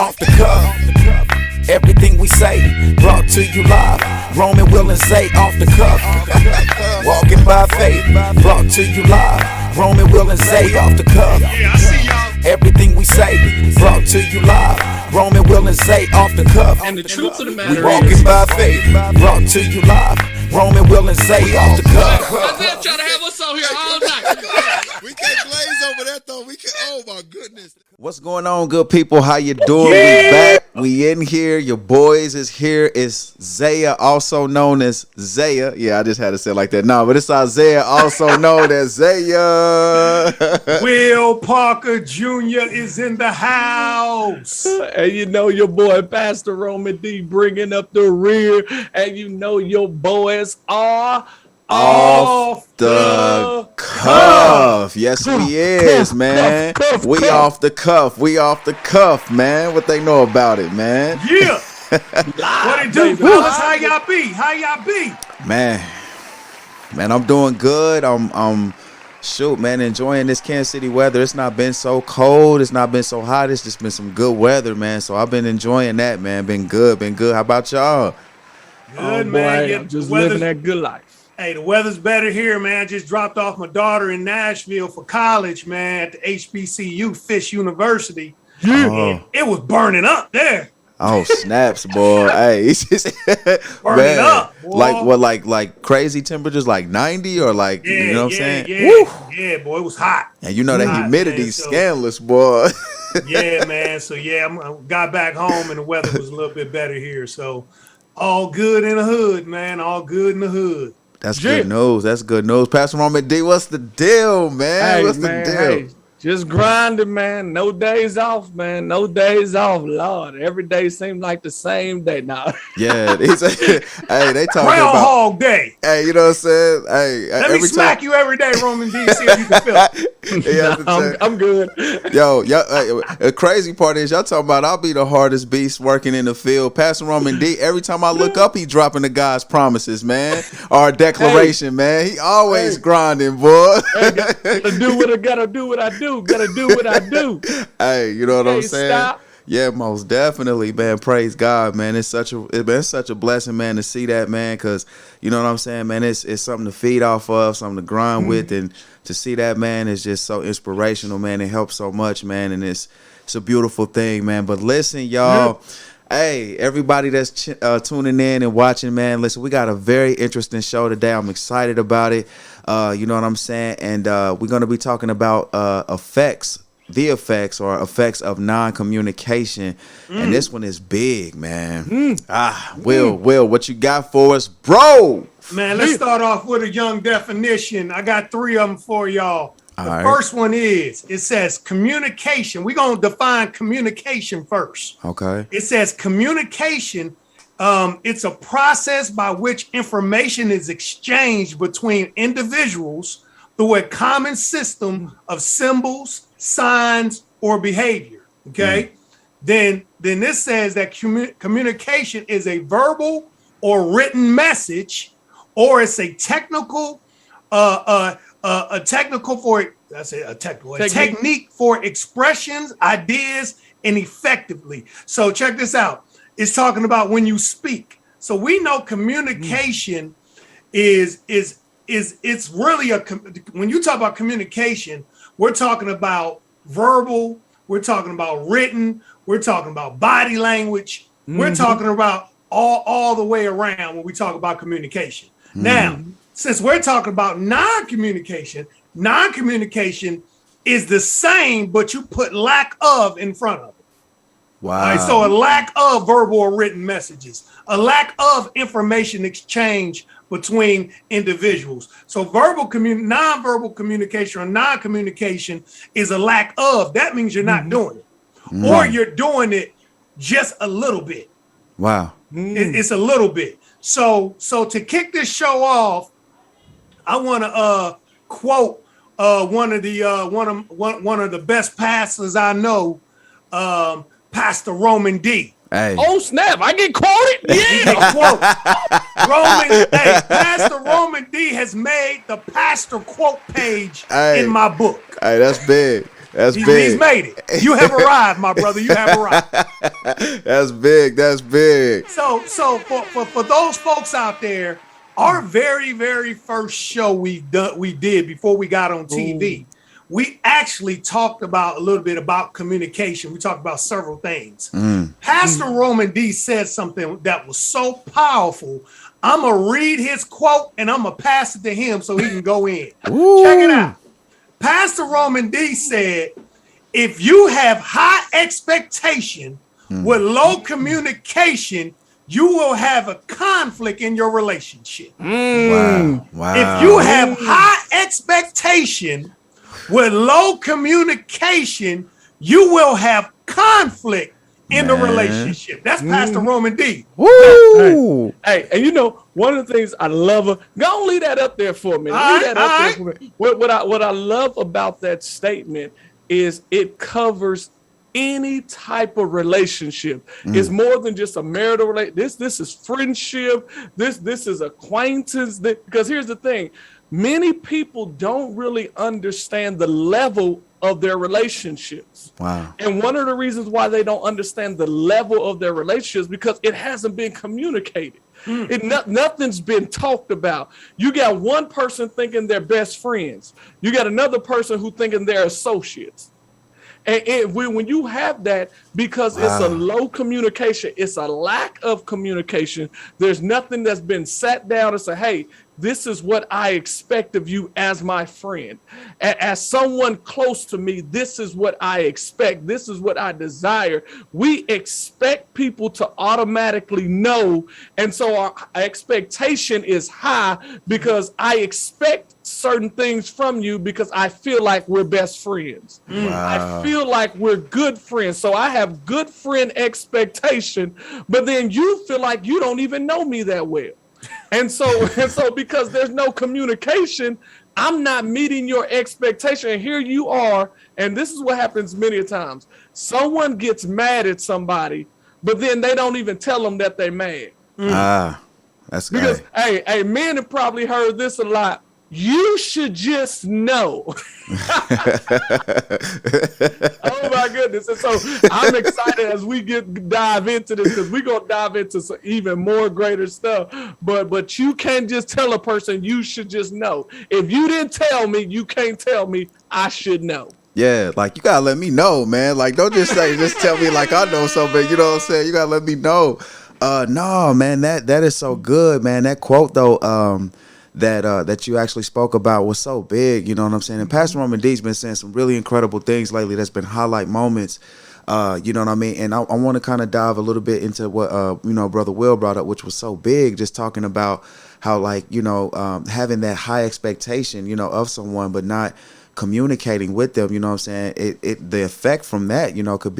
off the cuff. Everything we say brought to you live. Roman, Will, and Zay off the cuff. Walking by faith brought to you live. Roman, Will, and Zay off the cuff. Yeah, I see y'all. Everything we say brought to you live. Roman, Will, and Zay off the cuff. And the truth of the We matter walking is, by faith brought to you live. Roman, Will, and Zay off the cuff. Isaiah trying to have us on here all night. We can't glaze over that though. We can. Oh my goodness. What's going on, good people? How you doing? We back. We in here. Your boys is here. It's Zaya, also known as Zaya. Yeah, I just had to say it like that. No, but it's Isaiah, also known as Zaya. Will Parker Jr. is in the house. And you know your boy Pastor Roman D bringing up the rear. And you know your boys are Off the cuff. Yes, we is, man. We off the cuff. We off the cuff, man. What they know about it, man? Yeah. What it do, fellas? How y'all be? How y'all be? Man, I'm doing good. I'm shoot, man, enjoying this Kansas City weather. It's not been so cold. It's not been so hot. It's just been some good weather, man. So I've been enjoying that, man. Been good. How about y'all? Good, boy, man. Yeah, I'm just the weather's- living that good life. Hey, the weather's better here, man. I just dropped off my daughter in Nashville for college, man, at the HBCU, Fish University. And it was burning up there. Oh, snaps, boy. Hey, it's just Burning up, boy. Like what, like crazy temperatures, like 90 or like, Yeah, you know what I'm saying? Yeah, Woo! yeah, boy, it was hot. And you know that Hot, humidity man, so- scandalous, boy. Yeah, man. So, yeah, I got back home and the weather was a little bit better here. So, all good in the hood, man. All good in the hood. That's good news. That's good news. Pastor Roman D, what's the deal, man? Hey, What's man, the deal? hey, just grinding, man. No days off, man. No days off, Lord. Every day seems like the same day now. Yeah, hey, they talking about. Groundhog Day. Hey, you know what I'm saying? Hey, Let me smack you every day, Roman D. See if you can feel it. Yeah, I'm good. yo, the crazy part is y'all talking about I'll be the hardest beast working in the field. Pastor Roman D, every time I look up, he dropping the God's promises, man, or a declaration, man. He always grinding, boy. Gotta do what I gotta do. What I do. Gotta do what I do. Hey, you know what I'm saying? Stop. Yeah, most definitely, man. Praise God, man. It's such a blessing, man, to see that, man, because you know what I'm saying, man. It's something to feed off of, something to grind with, and to see that, man, is just so inspirational, man. It helps so much, man, and it's a beautiful thing, man. But listen, y'all. Hey, everybody that's tuning in and watching, man, listen, we got a very interesting show today. I'm excited about it. You know what I'm saying? And we're going to be talking about the effects of non-communication. And this one is big, man. Will, what you got for us, bro? Man, let's start off with a young definition. I got 3 of them for y'all. The right. first one it says communication. We're going to define communication first. Okay. It says communication, it's a process by which information is exchanged between individuals through a common system of symbols, signs, or behavior. Okay. Then this says that communication is a verbal or written message, or it's a technical technique for expressions, ideas, and effectively. So check this out. It's talking about when you speak. So we know communication is it's really when you talk about communication, we're talking about verbal, we're talking about written, we're talking about body language, we're talking about all the way around when we talk about communication. Now, since we're talking about non-communication is the same, but you put lack of in front of it. Wow. All right, so a lack of verbal or written messages, a lack of information exchange between individuals. So non-verbal communication or non-communication is a lack of. That means you're not doing it, or you're doing it just a little bit. Wow. It's a little bit. So to kick this show off, I want to quote one of the best pastors I know, Pastor Roman D. Hey. Oh snap! I get quoted. Yeah, quote. Pastor Roman D has made the pastor quote page in my book. Hey, that's big. That's He's big. made it. You have arrived, my brother. You have arrived. That's big. That's big. So for those folks out there, our very first show we did before we got on TV, we actually talked about a little bit about communication. We talked about several things. Pastor Roman D said something that was so powerful. I'm gonna read his quote and I'm gonna pass it to him so he can go in. Check it out. Pastor Roman D said, if you have high expectation with low communication, you will have a conflict in your relationship. Wow. If you have high expectation with low communication, you will have conflict in the relationship. That's Pastor Roman D. Woo! Hey, and you know, one of the things I love, go leave that up there for me. Leave that up there for me. What I love about that statement is it covers any type of relationship. It's more than just a marital relationship. This is friendship. This is acquaintance. Because here's the thing. Many people don't really understand the level of their relationships. Wow. And one of the reasons why they don't understand the level of their relationships because it hasn't been communicated. Nothing's been talked about. You got one person thinking they're best friends. You got another person who thinking they're associates. And when you have that, because it's a low communication, it's a lack of communication, there's nothing that's been sat down and said, hey, this is what I expect of you as my friend. As someone close to me, this is what I expect. This is what I desire. We expect people to automatically know. And so our expectation is high because I expect certain things from you because I feel like we're best friends. Wow. I feel like we're good friends. So I have good friend expectation, but then you feel like you don't even know me that well. And so because there's no communication, I'm not meeting your expectation. And here you are. And this is what happens many times. Someone gets mad at somebody, but then they don't even tell them that they're mad. That's Because, good. hey, men have probably heard this a lot. You should just know. Oh my goodness. And so I'm excited as we dive into this because we're going to dive into some even more greater stuff. But you can't just tell a person you should just know. If you didn't tell me, you can't tell me I should know. Yeah, like you gotta let me know, man. Like don't just tell me like I know something. You know what I'm saying? You gotta let me know. No, man, that is so good, man. That quote though, that you actually spoke about was so big, you know what I'm saying? And Pastor Roman D's been saying some really incredible things lately that's been highlight moments, you know what I mean? And I want to kind of dive a little bit into what, Brother Will brought up, which was so big, just talking about how like, having that high expectation, of someone, but not communicating with them, you know what I'm saying? The effect from that, could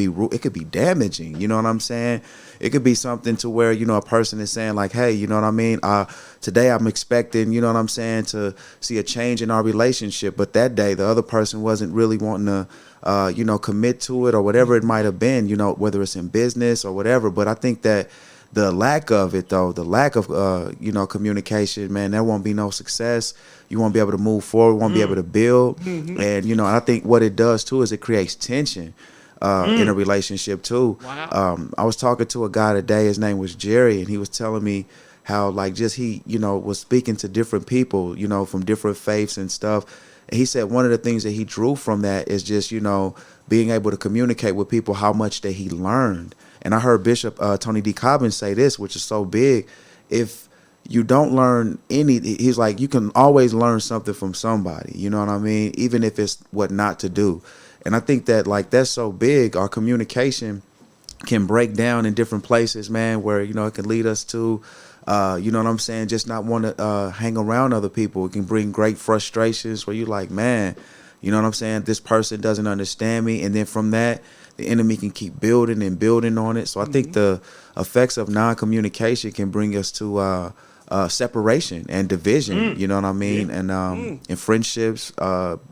be damaging, you know what I'm saying? It could be something to where, a person is saying like, hey, you know what I mean? Today I'm expecting, you know what I'm saying, to see a change in our relationship. But that day, the other person wasn't really wanting to, commit to it or whatever it might have been, whether it's in business or whatever. But I think that the lack of it, though, the lack of, communication, man, there won't be no success. You won't be able to move forward, won't be able to build. And, I think what it does, too, is it creates tension in a relationship, too. Wow. I was talking to a guy today. His name was Jerry, and he was telling me how, like, just he, was speaking to different people, from different faiths and stuff. And he said one of the things that he drew from that is just, being able to communicate with people how much that he learned. And I heard Bishop Tony D. Cobbins say this, which is so big. If you don't learn he's like, you can always learn something from somebody, you know what I mean? Even if it's what not to do. And I think that like that's so big. Our communication can break down in different places, man, where, it can lead us to, you know what I'm saying, just not want to hang around other people. It can bring great frustrations where you're like, man, you know what I'm saying, this person doesn't understand me. And then from that, the enemy can keep building and building on it. So I think the effects of non-communication can bring us to separation and division, you know what I mean? And in friendships,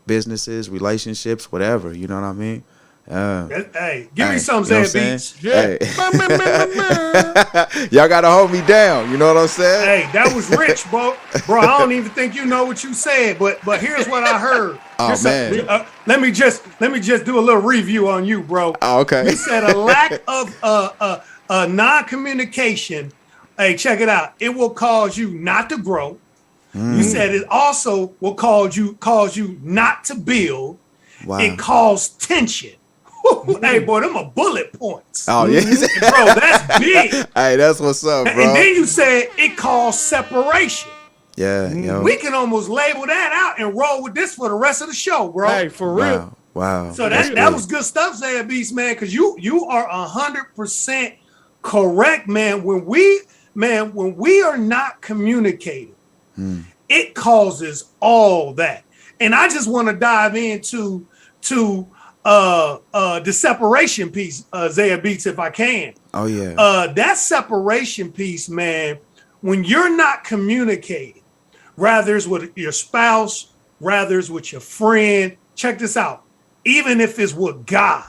businesses, relationships, whatever, you know what I mean? Hey, give me Hey, some you know what I'm Zed saying? Beats. Yeah. Hey. Y'all gotta hold me down. You know what I'm saying? Hey, that was rich, bro. Bro, I don't even think you know what you said, but here's what I heard. Oh, man. Let me just do a little review on you, bro. Oh, okay. You said a lack of non-communication. Hey, check it out. It will cause you not to grow. You said it also will cause you not to build. Wow. It caused tension. Hey, boy, them are bullet points. Oh, yeah. Bro, that's big. Hey, that's what's up, bro. And then you said it caused separation. Yeah, yo. We can almost label that out and roll with this for the rest of the show, bro. Hey, for real. Wow. So that was good stuff, Zaya Beast, man, because you are 100% correct, man. When we are not communicating, it causes all that. And I just want to dive into the separation piece, Zaya Beats, if I can. Oh, yeah. That separation piece, man, when you're not communicating, rather it's with your spouse, rather it's with your friend, check this out. Even if it's with God,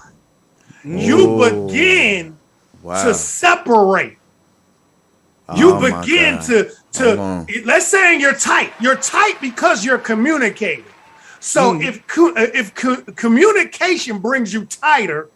you begin to separate. You begin to let's say you're tight. You're tight because you're communicating. So if communication brings you tighter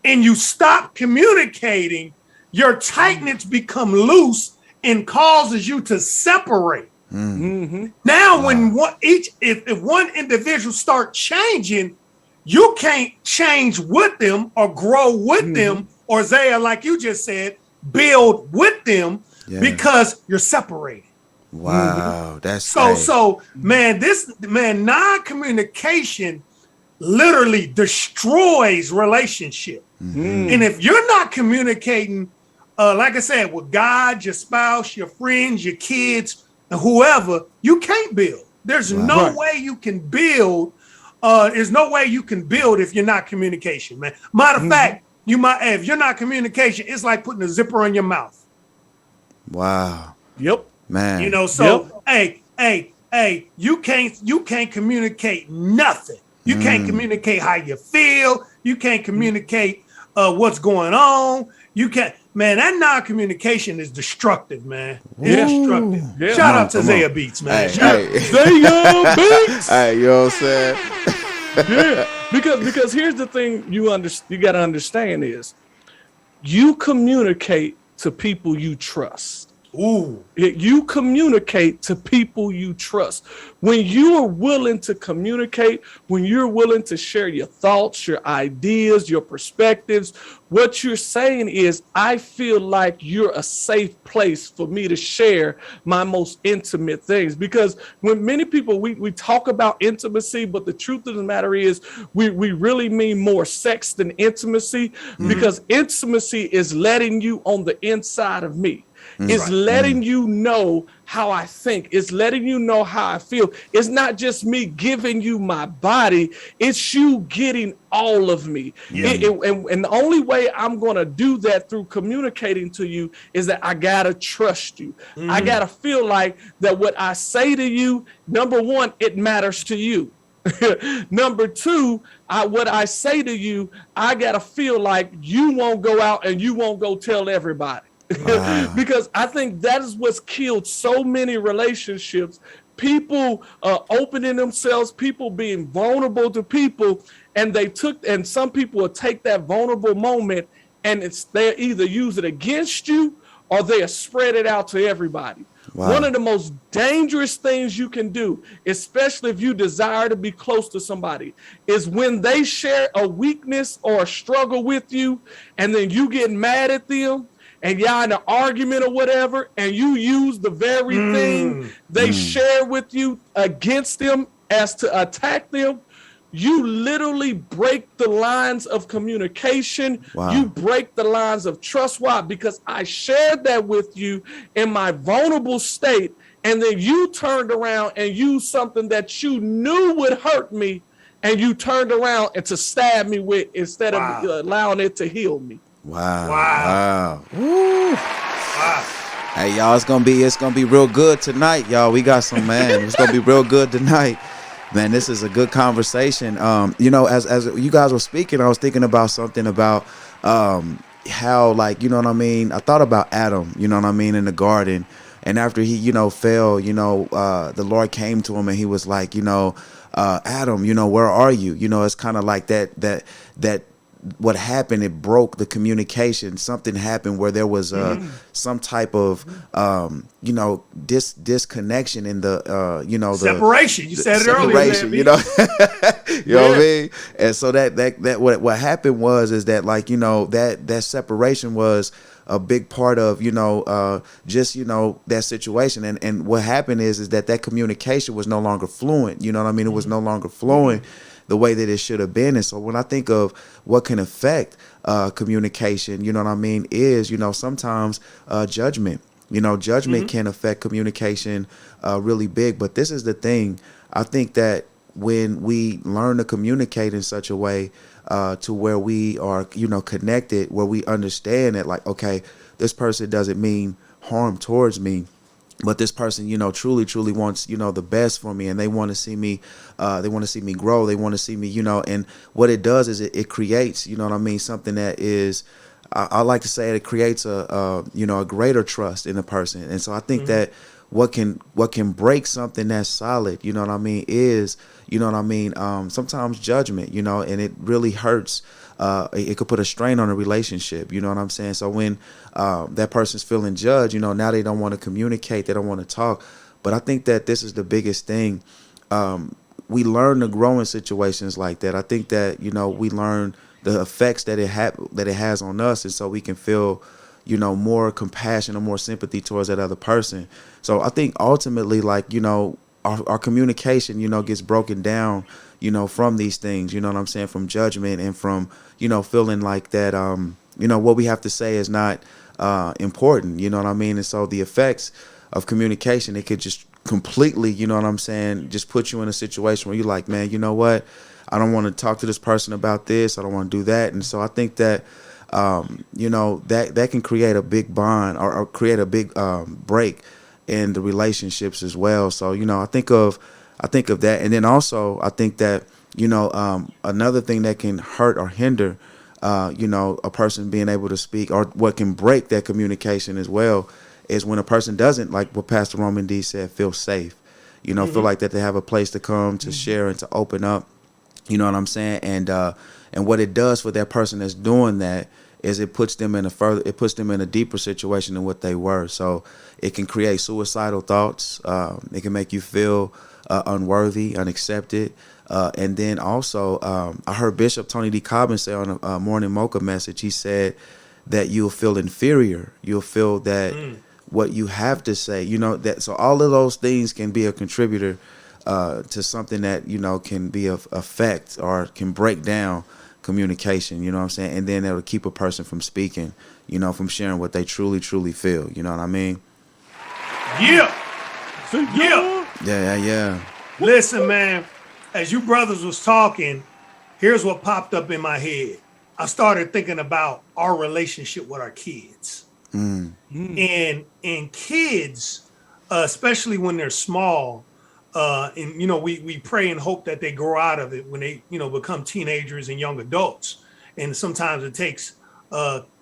and you stop communicating, your tightness become loose and causes you to separate. Now, when if one individual start changing, you can't change with them or grow with them, or Zaya, like you just said, build with them because you're separated. Wow, that's so man, non-communication literally destroys relationship. And if you're not communicating, like I said, with God, your spouse, your friends, your kids, and whoever, you can't build. There's no way you can build. There's no way you can build if you're not communication, man. Matter of fact, if you're not communication, it's like putting a zipper on your mouth. Wow. Yep. Man. You know, so hey, you can't communicate nothing. You can't communicate how you feel. You can't communicate what's going on. You can't, man, that non-communication is destructive, man. It's destructive. Yeah. Shout out to Zaya Beats, man. Hey. Zaya Beats. Hey, you know what I'm saying? Yeah. Because here's the thing you got to understand is you communicate to people you trust. Ooh. You communicate to people you trust. When you are willing to communicate, when you're willing to share your thoughts, your ideas, your perspectives, what you're saying is, I feel like you're a safe place for me to share my most intimate things. Because when many people, we talk about intimacy, but the truth of the matter is we really mean more sex than intimacy, because intimacy is letting you on the inside of me. It's letting you know how I think. It's letting you know how I feel. It's not just me giving you my body. It's you getting all of me. And the only way I'm going to do that through communicating to you is that I got to trust you. I got to feel like that what I say to you, number one, it matters to you. Number two, what I say to you, I got to feel like you won't go out and you won't go tell everybody. Wow. Because I think that is what's killed so many relationships. People opening themselves, people being vulnerable to people, and some people will take that vulnerable moment and they either use it against you or they'll spread it out to everybody. Wow. One of the most dangerous things you can do, especially if you desire to be close to somebody, is when they share a weakness or a struggle with you, and then you get mad at them, and y'all in an argument or whatever, and you use the very thing they share with you against them as to attack them, you literally break the lines of communication. Wow. You break the lines of trust. Why? Because I shared that with you in my vulnerable state, and then you turned around and used something that you knew would hurt me, and you turned around and to stab me with instead of allowing it to heal me. Wow. Hey, y'all, it's gonna be real good tonight, y'all. We got some, man. It's gonna be real good tonight. Man, this is a good conversation. You know, as you guys were speaking, I was thinking about something about how, like, you know what I mean? I thought about Adam, you know what I mean, in the garden. And after he, you know, fell, you know, the Lord came to him and he was like, you know, Adam, you know, where are you? You know, it's kind of like that what happened, it broke the communication. Something happened where there was some type of you know, disconnection in the you know, Separation. You said it earlier. separation, you know. You know what I mean? And so that what happened is that, like, you know, that separation was a big part of, you know, just, you know, that situation. And what happened is that communication was no longer fluent. You know what I mean? It was no longer flowing the way that it should have been. And so when I think of what can affect communication, you know what I mean, is, you know, sometimes judgment. You know, judgment can affect communication really big. But this is the thing. I think that when we learn to communicate in such a way to where we are, you know, connected, where we understand that, like, okay, this person doesn't mean harm towards me, but this person, you know, truly wants, you know, the best for me, and they want to see me grow. They want to see me, you know, and what it does is it creates, you know what I mean, something that is, I like to say, it creates you know, a greater trust in a person. And so I think that what can break something that's solid, you know what I mean, is, you know what I mean, sometimes judgment, you know, and it really hurts. It could put a strain on a relationship, you know what I'm saying? So when that person's feeling judged, you know, now they don't want to communicate, they don't want to talk. But I think that this is the biggest thing. We learn to grow in situations like that. I think that, you know, we learn the effects that it has on us, and so we can feel, you know, more compassion or more sympathy towards that other person. So I think ultimately, like, you know, our communication, you know, gets broken down, you know, from these things, you know what I'm saying, from judgment and from, you know, feeling like that, you know, what we have to say is not important, you know what I mean? And so the effects of communication, it could just completely, you know what I'm saying, just put you in a situation where you're like, man, you know what? I don't want to talk to this person about this. I don't want to do that. And so I think that, you know, that can create a big bond or create a big break in the relationships as well. So, you know, I think of that. And then also I think that, you know, another thing that can hurt or hinder, you know, a person being able to speak, or what can break that communication as well, is when a person doesn't, like what Pastor Roman D said, feel safe, you know, feel like that they have a place to come to share and to open up. You know what I'm saying? And what it does for that person that's doing that is it puts them in a deeper situation than what they were. So it can create suicidal thoughts. It can make you feel unworthy, unaccepted. And then also, I heard Bishop Tony D. Cobbin say on a Morning Mocha message, he said that you'll feel inferior. You'll feel that what you have to say, you know, that, so all of those things can be a contributor to something that, you know, can be of effect or can break down communication, you know what I'm saying? And then it'll keep a person from speaking, you know, from sharing what they truly feel, you know what I mean? Yeah. Yeah. Yeah. Listen, man, as you brothers was talking, here's what popped up in my head. I started thinking about our relationship with our kids. And kids, especially when they're small, and, you know, we pray and hope that they grow out of it when they, you know, become teenagers and young adults. And sometimes it takes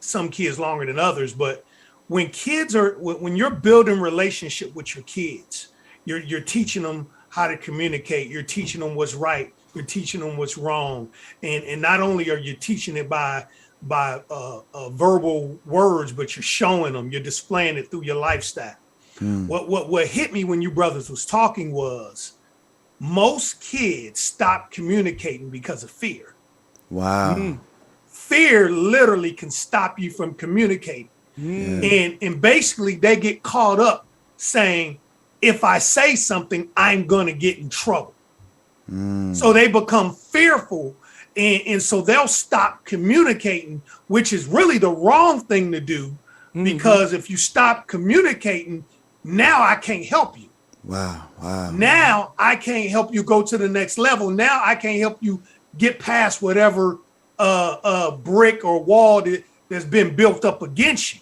some kids longer than others. But when you're building relationship with your kids, you're teaching them how to communicate. You're teaching them what's right. You're teaching them what's wrong. And not only are you teaching it by verbal words, but you're showing them, you're displaying it through your lifestyle. What hit me when you brothers was talking was most kids stop communicating because of fear. Wow. Fear literally can stop you from communicating. And basically they get caught up saying, if I say something, I'm going to get in trouble. So they become fearful. And so they'll stop communicating, which is really the wrong thing to do, because if you stop communicating, now I can't help you. Wow. Now I can't help you go to the next level. Now I can't help you get past whatever brick or wall that's been built up against you.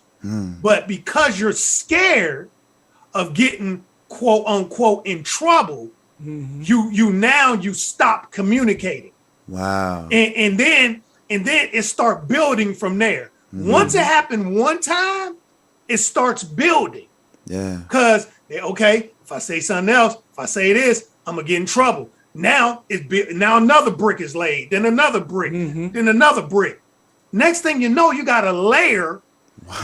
But because you're scared of getting quote unquote in trouble, you stop communicating. Wow. And then it start building from there. Once it happened one time, it starts building. Yeah. Because okay, if I say something else, if I say this, I'm gonna get in trouble. Now now another brick is laid, then another brick, then another brick. Next thing you know, you got a layer,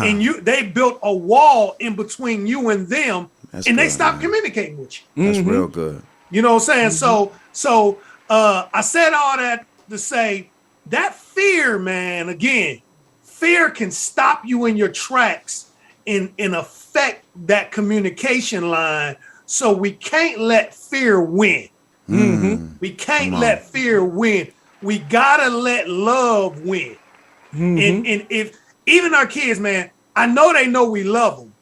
and they built a wall in between you and them, and they stopped communicating with you. That's real good. You know what I'm saying? So I said all that to say that fear, man, again, fear can stop you in your tracks and affect that communication line. So we can't let fear win. We can't let fear win. We gotta let love win. And if even our kids, man, I know they know we love them,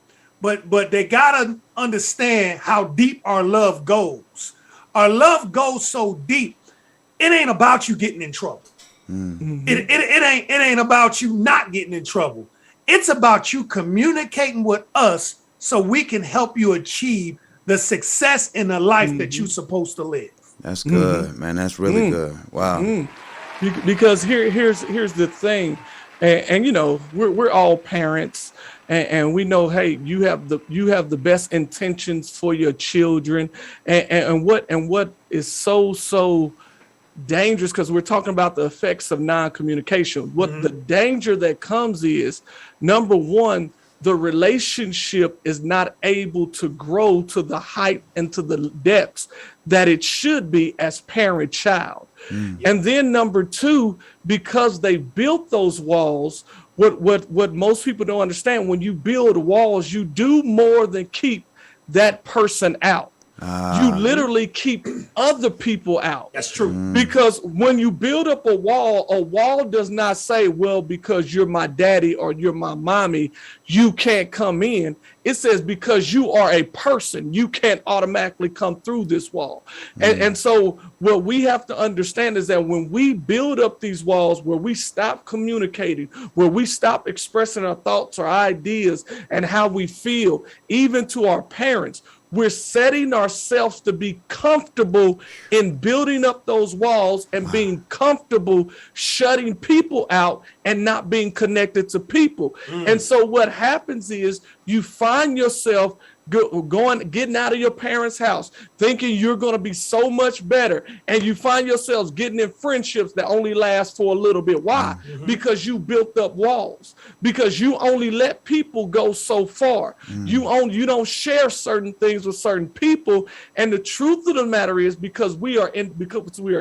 but they gotta understand how deep our love goes. Our love goes so deep, it ain't about you getting in trouble. It ain't about you not getting in trouble. It's about you communicating with us so we can help you achieve the success in the life that you're supposed to live. That's good, man. That's really good. Wow. Because here's the thing, and you know we're all parents, and we know, hey, you have the best intentions for your children, and what is so dangerous, because we're talking about the effects of non-communication. What the danger that comes is, number one, the relationship is not able to grow to the height and to the depths that it should be as parent-child. And then number two, because they built those walls, what most people don't understand, when you build walls, you do more than keep that person out. You literally keep other people out. That's true. Because when you build up a wall does not say, well, because you're my daddy or you're my mommy, you can't come in. It says, because you are a person, you can't automatically come through this wall. And so what we have to understand is that when we build up these walls, where we stop communicating, where we stop expressing our thoughts or ideas and how we feel, even to our parents, we're setting ourselves to be comfortable in building up those walls and being comfortable shutting people out and not being connected to people. And so what happens is you find yourself getting out of your parents' house, thinking you're going to be so much better. And you find yourselves getting in friendships that only last for a little bit. Why? Because you built up walls, because you only let people go so far. You don't share certain things with certain people. And the truth of the matter is, because we are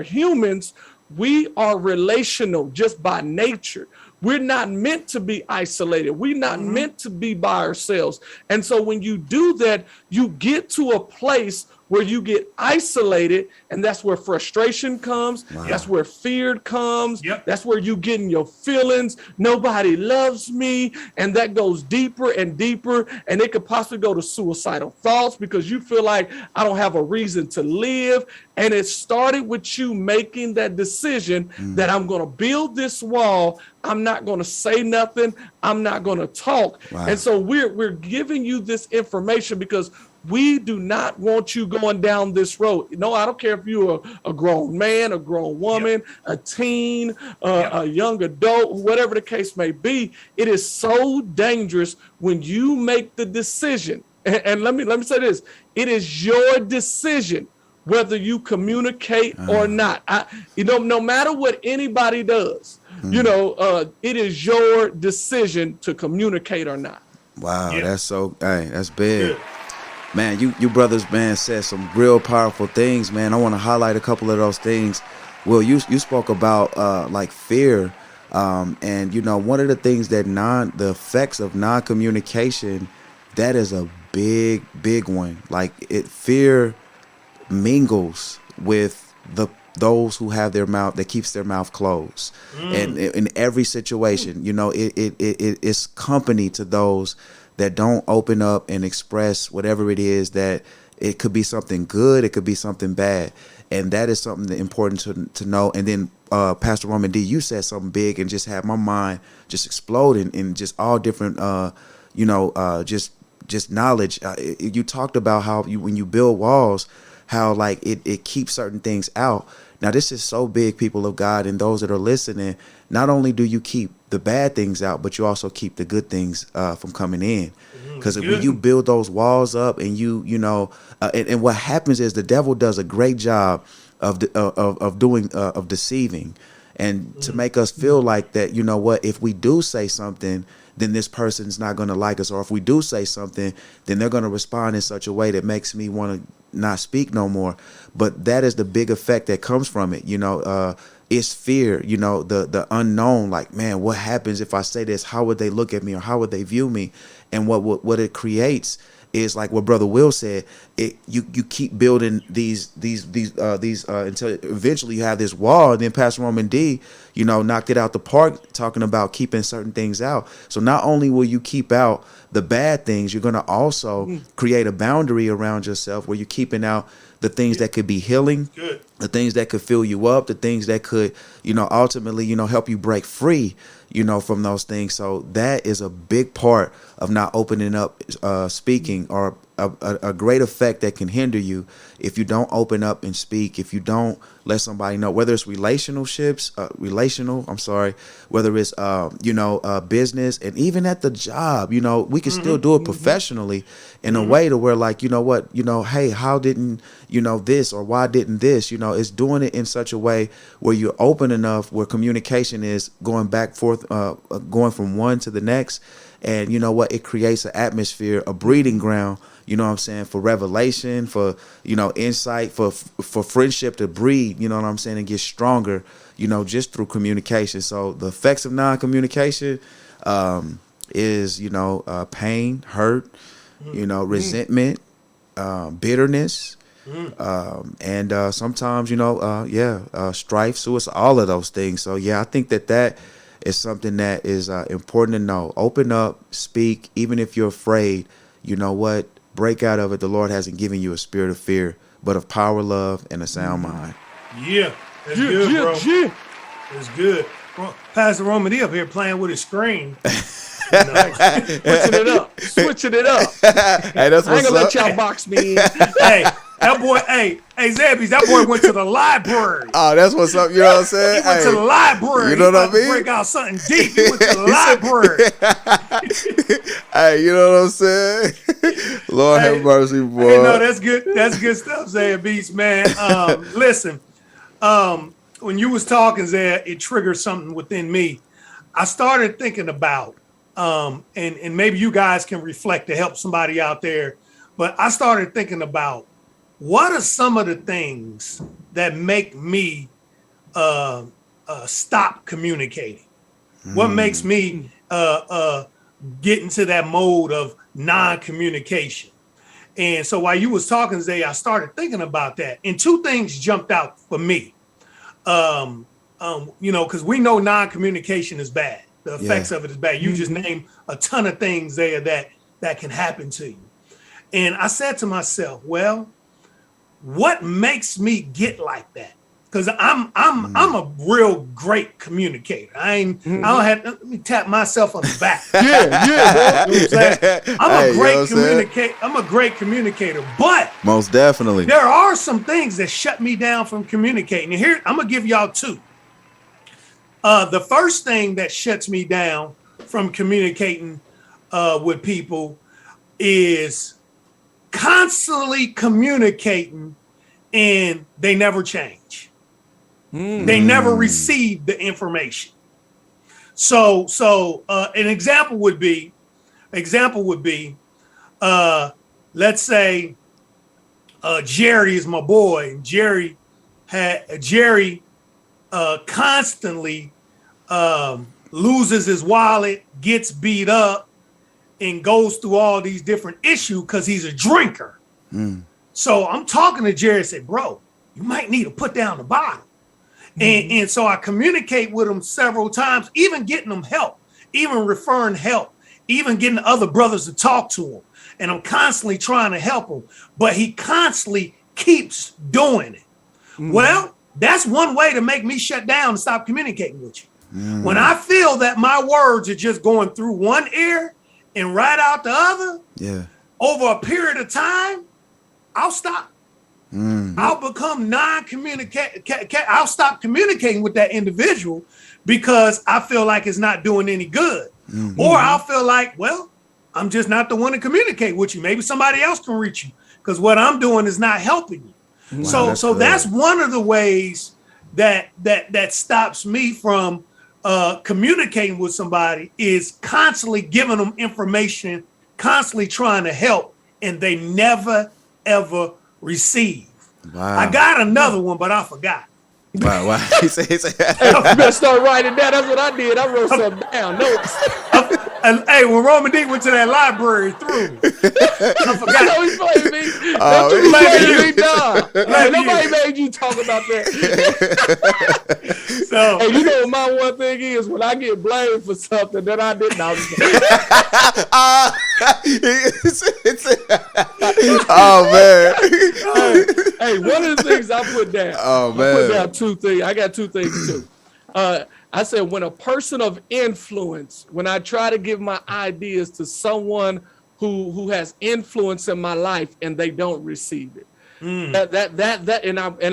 humans, we are relational just by nature. We're not meant to be isolated. We're not meant to be by ourselves. And so when you do that, you get to a place where you get isolated, and that's where frustration comes. That's where fear comes. That's where you get in your feelings. Nobody loves me. And that goes deeper and deeper. And it could possibly go to suicidal thoughts, because you feel like I don't have a reason to live. And it started with you making that decision that I'm going to build this wall. I'm not going to say nothing. I'm not going to talk. And so we're giving you this information because we do not want you going down this road. No, I don't care if you're a grown man, a grown woman, a teen, a young adult, whatever the case may be. It is so dangerous when you make the decision. And let me say this. It is your decision whether you communicate or not. No matter what anybody does, it is your decision to communicate or not. Wow, that's big. Yeah. Man, you brothers, man, said some real powerful things, man. I want to highlight a couple of those things. Will, you spoke about like fear, and one of the things that the effects of non-communication, that is a big one. Like fear mingles with those who have their mouth, that keeps their mouth closed, and in every situation, it's company to those that don't open up and express whatever it is. That it could be something good, it could be something bad, and that is something important to know. And then Pastor Roman D, you said something big and just had my mind just exploding in just all different just knowledge. You talked about how when you build walls, how like it keeps certain things out. Now this is so big, people of God, and those that are listening. Not only do you keep the bad things out, but you also keep the good things from coming in. Because when you build those walls up, and you know, and what happens is the devil does a great job of deceiving, and to make us feel like that, you know what, if we do say something, then this person's not going to like us, or if we do say something, then they're going to respond in such a way that makes me want to not speak no more. But that is the big effect that comes from it. You know, it's fear, you know, the unknown, like, man, what happens if I say this? How would they look at me, or how would they view me? And what it creates is like what Brother Will said. You keep building these until eventually you have this wall. And then Pastor Roman D, you know, knocked it out the park, talking about keeping certain things out. So not only will you keep out the bad things, you're going to also create a boundary around yourself where you're keeping out the things that could be healing, the things that could fill you up, the things that could, you know, ultimately, you know, help you break free, you know, from those things. So that is a big part of not opening up, speaking, or a great effect that can hinder you if you don't open up and speak, if you don't let somebody know, whether it's relationships, whether it's, you know, business, and even at the job, you know, we can still do it professionally in a way to where, like, you know what, you know, hey, how didn't, you know, this, or why didn't this, you know, it's doing it in such a way where you're open enough, where communication is going back forth, going from one to the next. And you know what, it creates an atmosphere, a breeding ground, you know what I'm saying, for revelation, for, you know, insight, for friendship to breed, you know what I'm saying, and get stronger, you know, just through communication. So the effects of non-communication is, you know, pain, hurt, you know, resentment, bitterness, and sometimes, you know, strife, suicide, all of those things. So yeah, I think that is something that is important to know. Open up, speak, even if you're afraid. You know what? Break out of it. The Lord hasn't given you a spirit of fear, but of power, love, and a sound mind. Yeah, that's good, bro. That's good. Pastor Roman D up here playing with his screen. You know. Switching it up. Hey, that's what's I ain't gonna up. let y'all box me in. Hey, that boy, hey, Zabbies, that boy went to the library. Oh, that's what's up. You know what I'm saying? He went to the library. You know what I mean? Break out something deep. He went to the library. Hey, you know what I'm saying? Lord have mercy, boy. Hey, no, that's good. That's good stuff, Zay Beats, man. Listen, when you was talking, Zay, it triggered something within me. I started thinking about, and maybe you guys can reflect to help somebody out there, but I started thinking about, what are some of the things that make me stop communicating? What makes me get into that mode of non-communication? And so while you was talking, Zay, I started thinking about that. And two things jumped out for me. You know, because we know non-communication is bad. The effects of it is bad. You just named a ton of things there that can happen to you. And I said to myself, well, what makes me get like that? Because I'm a real great communicator. I don't have, let me tap myself on the back. Yeah, You know what I'm saying? I'm a great communicator. I'm a great communicator, but Most definitely. there are some things that shut me down from communicating. And here, I'm gonna give y'all two. The first thing that shuts me down from communicating with people is constantly communicating and they never change. They never receive the information. So an example would be, let's say Jerry is my boy, and Jerry constantly loses his wallet, gets beat up, and goes through all these different issues because he's a drinker. So I'm talking to Jerry and say, bro, you might need to put down the bottle. And so I communicate with him several times, even getting him help, even referring help, even getting other brothers to talk to him. And I'm constantly trying to help him, but he constantly keeps doing it. Well, that's one way to make me shut down and stop communicating with you. When I feel that my words are just going through one ear and right out the other, over a period of time, I'll stop. I'll become non-communicating. I'll stop communicating with that individual because I feel like it's not doing any good. Or I'll feel like, well, I'm just not the one to communicate with you. Maybe somebody else can reach you because what I'm doing is not helping you. Wow, So that's one of the ways that stops me from communicating with somebody, is constantly giving them information, constantly trying to help, and they never ever receive. Wow. I got another one, but I forgot. Wow. He said, You better start writing that. That's what I did. I wrote something down. Notes. Hey, when Roman D went to that library through, I forgot. No, he played me. Oh, Don't you blame play you. me, dog. Blame Nobody you. made you talk about that. So Hey, you know what my one thing is? When I get blamed for something that I didn't know. oh man. Hey, one of the things I put down. Oh, I man. put down two things. I got two things too. I said, when a person of influence, when I try to give my ideas to someone who has influence in my life and they don't receive it. And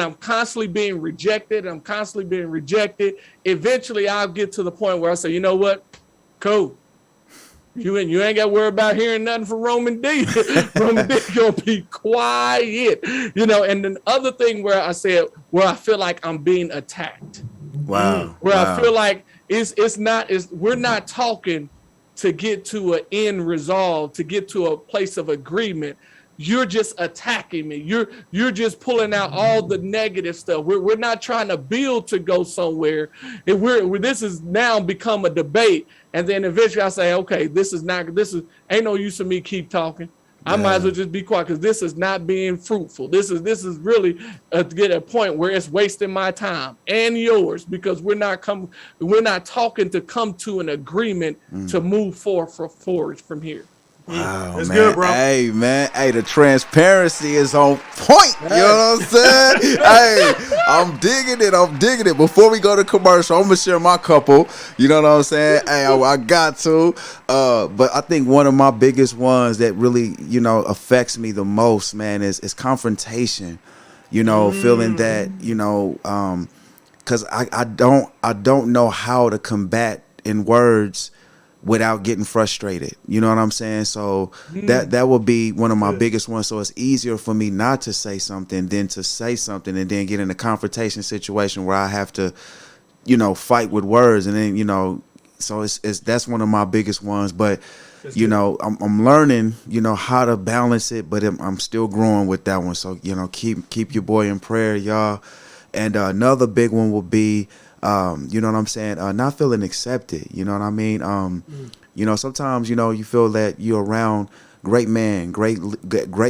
I'm constantly being rejected. I'm constantly being rejected. Eventually I'll get to the point where I say, you know what? Cool. You ain't got to worry about hearing nothing from Roman D. Roman D gonna be quiet. You know, and then other thing where I said, where I feel like I'm being attacked. Wow. Where Wow. I feel like we're not talking to get to an end resolve, to get to a place of agreement. You're just attacking me. You're just pulling out all the negative stuff. We're not trying to build to go somewhere. And this has now become a debate. And then eventually I say, okay, this is ain't no use for me keep talking. I might as well just be quiet because this is not being fruitful. This is really to get a point where it's wasting my time and yours, because we're not talking to come to an agreement to move forward from here. Wow, That's man. good, bro. Hey, man. Hey, the transparency is on point. You know what I'm saying? Hey, I'm digging it. Before we go to commercial, I'm going to share my couple. You know what I'm saying? Hey, I got to. But I think one of my biggest ones that really, affects me the most, man, is confrontation. Feeling that, because I don't know how to combat in words without getting frustrated. You know what I'm saying? So that would be one of my biggest ones. So it's easier for me not to say something than to say something and then get in a confrontation situation where I have to, fight with words. And then, so that's one of my biggest ones. But, I'm learning, how to balance it, but I'm still growing with that one. So, keep your boy in prayer, y'all. And another big one will be, you know what I'm saying? Not feeling accepted. You know what I mean? Sometimes, you feel that you're around great men, great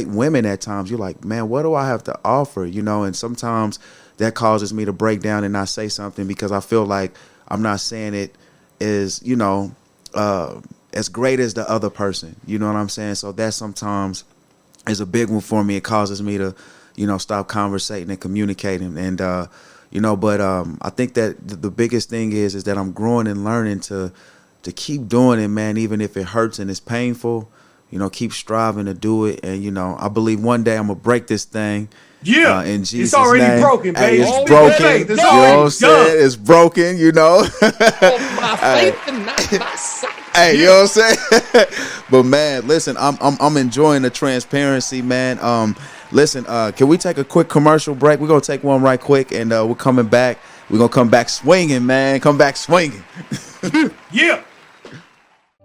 women at times. You're like, man, what do I have to offer? And sometimes that causes me to break down and not say something because I feel like I'm not saying it as, as great as the other person. You know what I'm saying? So that sometimes is a big one for me. It causes me to, stop conversating and communicating. And, but I think that the biggest thing is that I'm growing and learning to keep doing it, man, even if it hurts and it's painful, keep striving to do it. And, I believe one day I'm going to break this thing. Yeah, in Jesus' it's already name. broken, baby. It's broken. You know what I'm saying? It's broken, My faith and not my sight. Hey, you know what I'm saying? But man, listen, I'm enjoying the transparency, man. Listen, can we take a quick commercial break? We're gonna take one right quick, and we're coming back. We're gonna come back swinging, man. Come back swinging. Yeah.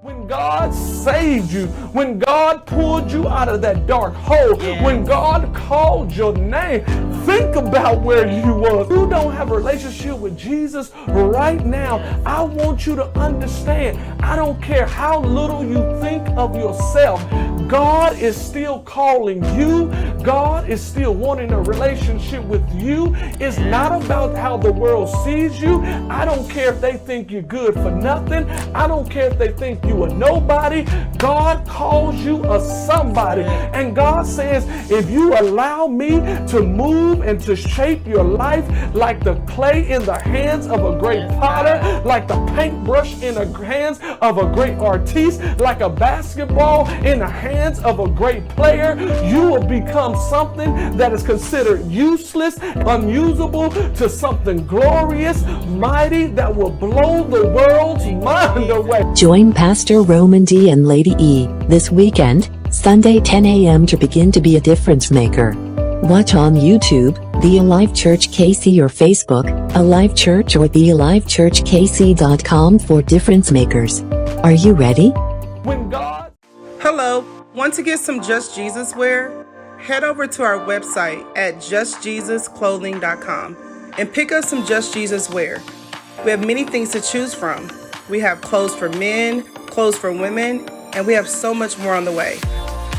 When God saved you, when God pulled you out of that dark hole, when God called your name, think about where you were. If you don't have a relationship with Jesus right now, I want you to understand, I don't care how little you think of yourself, God is still calling you. God is still wanting a relationship with you. It's not about how the world sees you. I don't care if they think you're good for nothing. I don't care if they think you are nobody. God calls you a somebody. And God says, if you allow me to move and to shape your life like the clay in the hands of a great potter, like the paintbrush in the hands of a great artiste, like a basketball in the hands of a great player, you will become from something that is considered useless, unusable, to something glorious, mighty, that will blow the world's mind away. Join Pastor Roman D and Lady E this weekend, Sunday 10 a.m. to begin to be a difference maker. Watch on YouTube, The Alive Church KC, or Facebook, Alive Church, or thealivechurchkc.com for difference makers. Are you ready? When God Hello, want to get some Just Jesus wear? Head over to our website at justjesusclothing.com and pick up some Just Jesus wear. We have many things to choose from. We have clothes for men, clothes for women, and we have so much more on the way.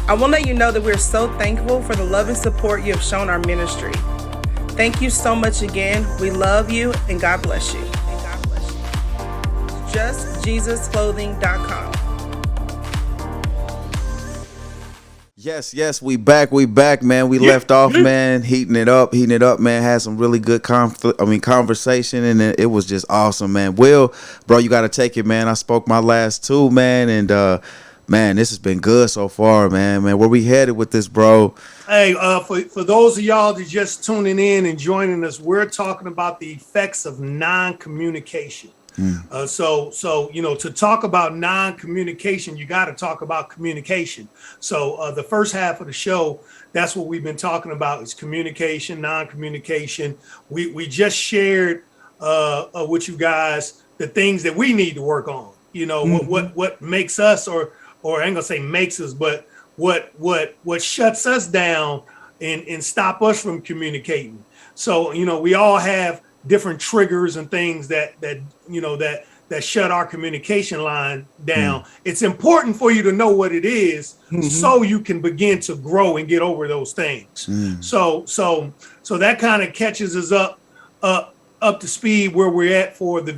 I want to let you know that we're so thankful for the love and support you have shown our ministry. Thank you so much again. We love you, and God bless you. JustJesusClothing.com. Yes, we back, man. We left off, man, heating it up, man. Had some really good conversation, and it was just awesome, man. Will, bro, you got to take it, man. I spoke my last two, man, and man, this has been good so far, man. Where we headed with this, bro? Hey, for those of y'all that just tuning in and joining us, we're talking about the effects of non-communication. So you know, to talk about non-communication, you got to talk about communication. So the first half of the show, that's what we've been talking about, is communication, non-communication. We just shared with you guys the things that we need to work on. You know, what makes us, or I ain't gonna say makes us, but what shuts us down and stop us from communicating. So, you know, we all have different triggers and things that shut our communication line down. It's important for you to know what it is, so you can begin to grow and get over those things. So that kind of catches us up to speed where we're at for the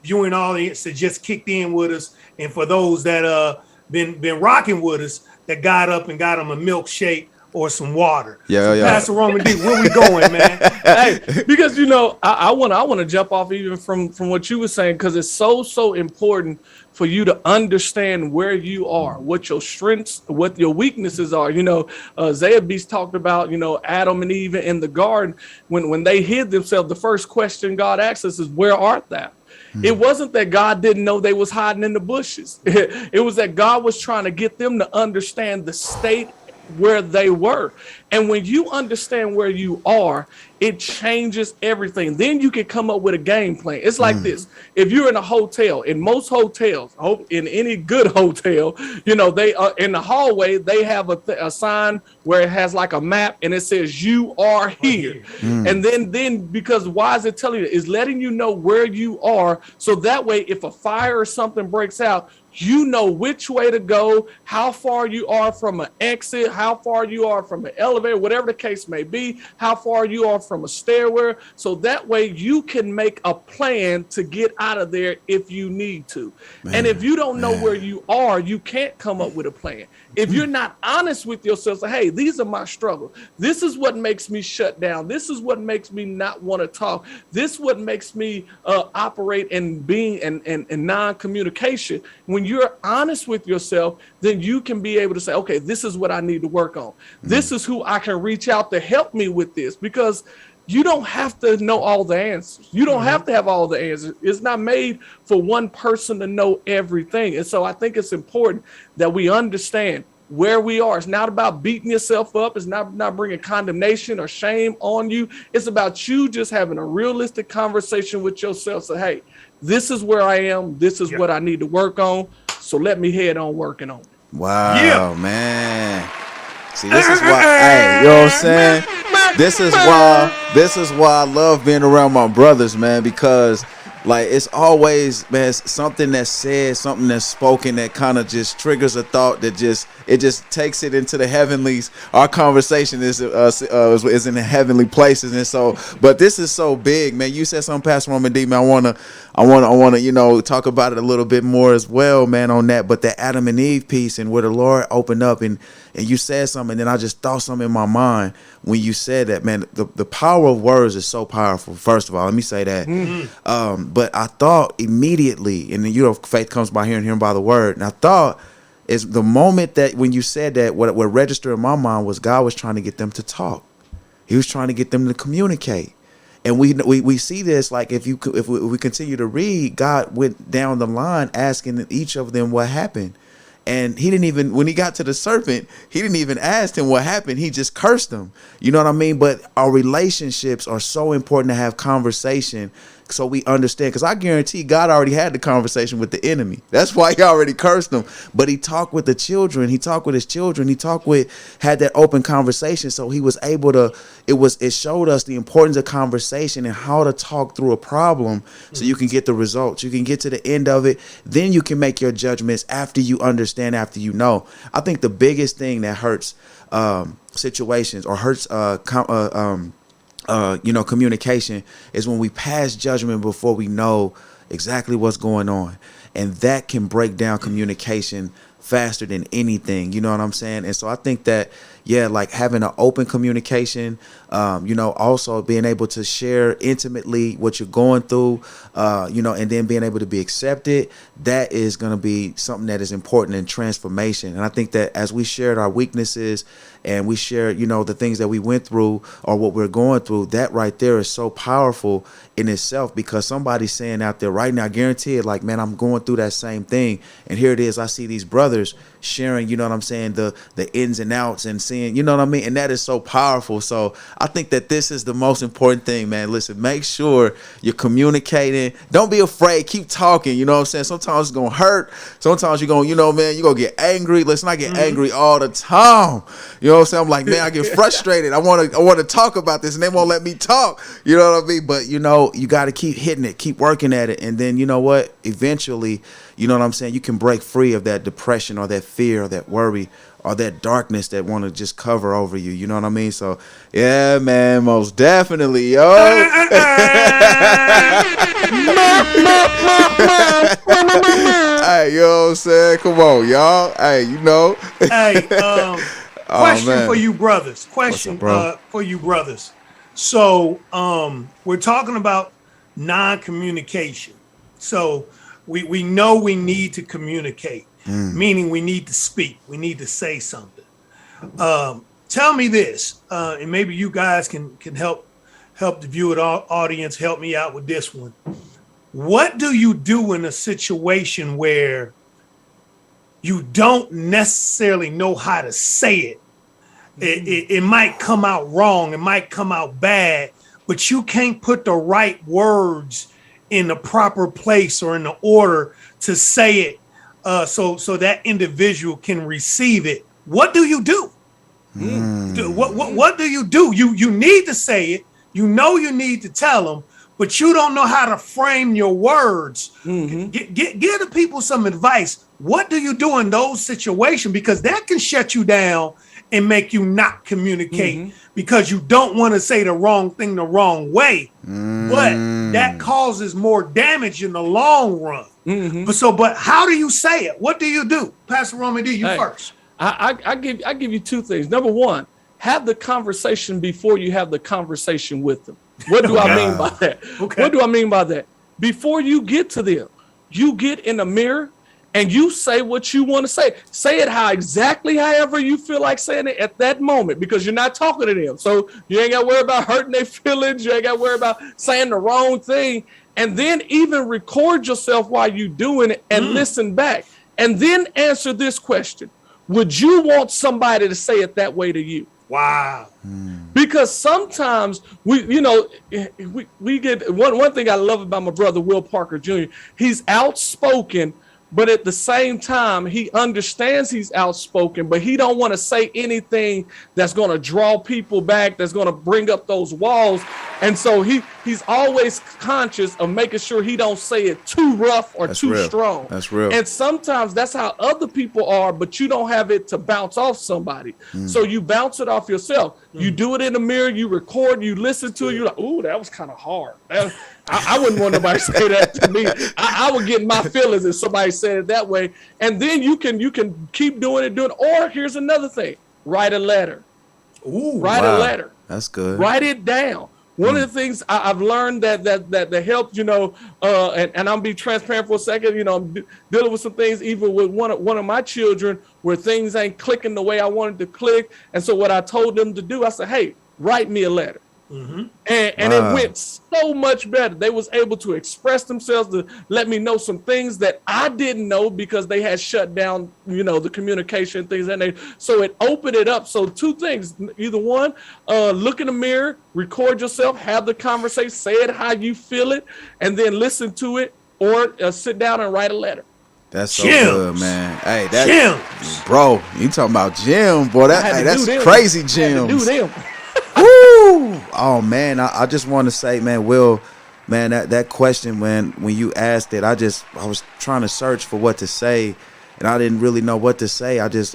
viewing audience that just kicked in with us, and for those that been rocking with us, that got up and got them a milkshake or some water. Yeah. Pastor Roman D, where we going, man? Hey, because you know, I want to jump off even from what you were saying, because it's so important for you to understand where you are, what your strengths, what your weaknesses are. You know, Zayabees talked about, you know, Adam and Eve in the garden, when they hid themselves, the first question God asked us is, where art thou? It wasn't that God didn't know they was hiding in the bushes. It was that God was trying to get them to understand the state where they were. And when you understand where you are, it changes everything. Then you can come up with a game plan. It's like this. If you're in a hotel, in most hotels, in any good hotel, you know, they in the hallway, they have a sign where it has like a map and it says, you are here. And then because why is it telling you? It's letting you know where you are. So that way, if a fire or something breaks out, you know which way to go, how far you are from an exit, how far you are from an elevator, whatever the case may be, how far you are from a stairwell. So that way you can make a plan to get out of there if you need to. And if you don't know where you are, you can't come up with a plan. If you're not honest with yourself, say, hey, these are my struggles. This is what makes me shut down. This is what makes me not want to talk. This is what makes me operate in being in non-communication. When you're honest with yourself, then you can be able to say, okay, this is what I need to work on. This is who I can reach out to help me with this, because you don't have to know all the answers. You don't have to have all the answers. It's not made for one person to know everything. And so I think it's important that we understand where we are. It's not about beating yourself up. It's not bringing condemnation or shame on you. It's about you just having a realistic conversation with yourself. Say, hey, this is where I am. This is what I need to work on. So let me head on working on it. Wow, man. See, this is why, hey, you know what I'm saying? This is why I love being around my brothers, man, because like it's always, man, something that's said, something that's spoken that kind of just triggers a thought that just takes it into the heavenlies. Our conversation is in the heavenly places, and so, but this is so big, man. You said something, Pastor Roman D, man. I wanna, you know, talk about it a little bit more as well, man, on that. But the Adam and Eve piece, and where the Lord opened up, and you said something, and then I just thought something in my mind when you said that, man. The power of words is so powerful. First of all, let me say that. But I thought immediately, and you know, faith comes by hearing by the word, and I thought is the moment that when you said that, what registered in my mind was God was trying to get them to talk. He was trying to get them to communicate. And we see this, like if we continue to read, God went down the line asking each of them what happened. And he didn't even, when he got to the serpent, he didn't even ask him what happened. He just cursed him. You know what I mean? But our relationships are so important to have conversation so we understand. Because I guarantee God already had the conversation with the enemy. That's why he already cursed them. But he talked with the children. He talked with his children. Had that open conversation. So he was able to, it showed us the importance of conversation and how to talk through a problem so you can get the results. You can get to the end of it. Then you can make your judgments after you understand, after you know. I think the biggest thing that hurts situations or hurts communication is when we pass judgment before we know exactly what's going on. And that can break down communication faster than anything. You know what I'm saying? And so I think that, yeah, like having an open communication, also being able to share intimately what you're going through, and then being able to be accepted, that is going to be something that is important in transformation. And I think that as we shared our weaknesses and we share, the things that we went through or what we're going through, that right there is so powerful in itself, because somebody's saying out there right now, I guarantee it, like, man, I'm going through that same thing. And here it is. I see these brothers sharing, the ins and outs and seeing, you know what I mean? And that is so powerful. So I think that this is the most important thing, man. Listen, make sure you're communicating. Don't be afraid. Keep talking. You know what I'm saying? Sometimes it's going to hurt. Sometimes you're going, you're going to get angry. Let's not get angry all the time. You know what I'm saying? I'm like, man, I get frustrated. I want to talk about this and they won't let me talk. You know what I mean? But, you got to keep hitting it, keep working at it. And then, you know what? Eventually, you know what I'm saying? You can break free of that depression or that fear or that worry or that darkness that want to just cover over you. You know what I mean? So, yeah, man, most definitely, yo. Hey, you know what I'm saying? Come on, y'all. Hey, Hey, question man. for you brothers. Question for you brothers. So, we're talking about non-communication. So, we know we need to communicate, meaning we need to speak. We need to say something. Tell me this, and maybe you guys can help the viewer audience help me out with this one. What do you do in a situation where you don't necessarily know how to say it? It might come out wrong. It might come out bad, but you can't put the right words in the proper place or in the order to say it, so that individual can receive it. What do you do? What do you do? You need to say it. You need to tell them, but you don't know how to frame your words. Give the people some advice. What do you do in those situations? Because that can shut you down and make you not communicate because you don't want to say the wrong thing the wrong way. But that causes more damage in the long run. But how do you say it? What do you do? Pastor Roman D, first. I give you two things. Number one, have the conversation before you have the conversation with them. What do I mean by that? Okay. What do I mean by that? Before you get to them, you get in the mirror and you say what you want to say. Say it however you feel like saying it at that moment, because you're not talking to them. So you ain't got to worry about hurting their feelings. You ain't got to worry about saying the wrong thing. And then even record yourself while you're doing it and listen back. And then answer this question. Would you want somebody to say it that way to you? Wow. Because sometimes we get one thing I love about my brother, Will Parker Jr. He's outspoken, but at the same time, he understands he's outspoken, but he don't want to say anything that's going to draw people back, that's going to bring up those walls. And so he's always conscious of making sure he don't say it too rough or too strong. That's real. And sometimes that's how other people are, but you don't have it to bounce off somebody. So you bounce it off yourself. You do it in the mirror, you record, you listen to it, you're like, ooh, that was kind of hard. I wouldn't want nobody to say that to me. I would get my feelings if somebody said it that way. And then you can keep doing it. Or here's another thing. Write a letter. Ooh, write a letter. That's good. Write it down. One of the things I've learned that helps, and I'm gonna be transparent for a second. I'm dealing with some things, even with one of my children, where things ain't clicking the way I wanted to click. And so what I told them to do, I said, hey, write me a letter. And it went so much better. They was able to express themselves, to let me know some things that I didn't know because they had shut down, the communication things. So it opened it up. So two things, either one, look in the mirror, record yourself, have the conversation, say it how you feel it, and then listen to it, or sit down and write a letter. That's so good, man. Hey, that Gems. bro, you talking about Jim, boy? That's crazy, Jim. Do them. Woo! Oh man, I just want to say, man, Will, man, that question when you asked it, I was trying to search for what to say, and I didn't really know what to say. I do,